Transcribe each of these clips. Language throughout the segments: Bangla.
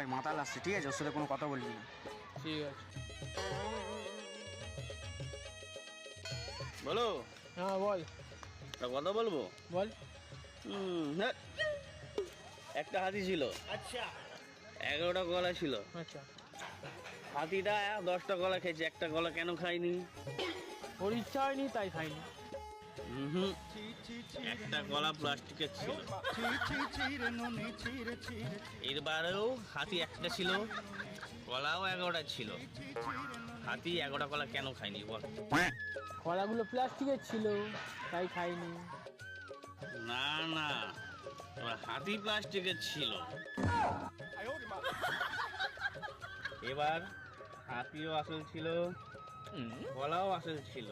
ভাই মাতাল আসছে, ঠিক আছে? ওর সাথে কোনো কথা বলবি না। ঠিক আছে। বলো। হ্যাঁ বল। একটা কথা বলবো। বল। হ্যাঁ। একটা হাতি ছিল, আচ্ছা 11টা গলা ছিল। আচ্ছা। হাতিটা 10টা গলা খেয়েছে, একটা গলা কেন খায়নি? ওর ইচ্ছা হয়নি তাই খাইনি। হুম, একটা গলা প্লাস্টিকের ছিল। এরবারেও হাতি একটা ছিল, গলাও 11টা ছিল। হাতি 11টা গলা কেন খায়নি বল? কলাগুলো প্লাস্টিকের ছিল তাই খাইনি। না না, এবার হাতি প্লাস্টিকের ছিল। এবার হাতিও আসল ছিল, গলাও আসল ছিল।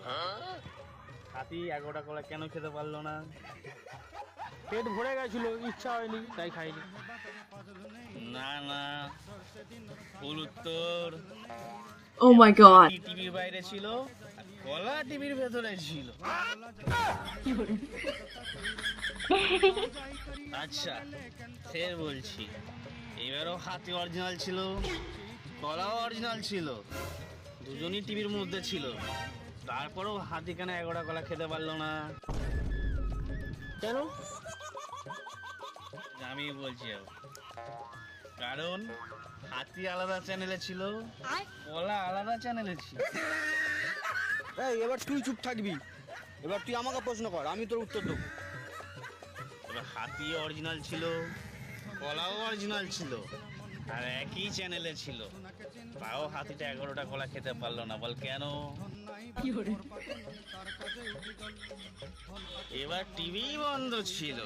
হাতি 11টা গলা কেন খেতে পারলো না? পেট ভরে গেছিল, ইচ্ছা হয়নি তাই খাইনি। না না, ভুল উত্তর। Oh my god. টিভির বাইরে ছিল, আর গলা টিভির ভেতরে ছিল। আচ্ছা ফের বলছি, এবারও হাতি অরিজিনাল ছিল, গলাও অরিজিনাল ছিল, দুজনই টিভির মধ্যে ছিল। তারপরেও হাতি কেন 11টা গলা খেতে পারলো না? কেন? আমি বলছি কারণ হাতি আলাদা চ্যানেলে ছিল, গলা আলাদা চ্যানেলে ছিল। এই এবার তুই চুপ থাকবি, এবার তুই আমাকে প্রশ্ন কর, আমি তোর উত্তর দেবো। এবার হাতি অরিজিনাল ছিল, গলাও অরিজিনাল ছিল, আর একই চ্যানেলে ছিল। তাও হাতিটা 11টা গলা খেতে পারলো না, বল কেন? এবার টিভি বন্ধ ছিল।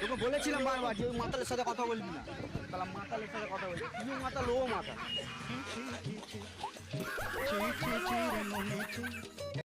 তোকে বলেছিলাম বারবার যে ওই মাতালের সাথে কথা বলবি না। তাহলে মাতালের সাথে কথা বলবি, তুইও মাতাল ও মাতাল।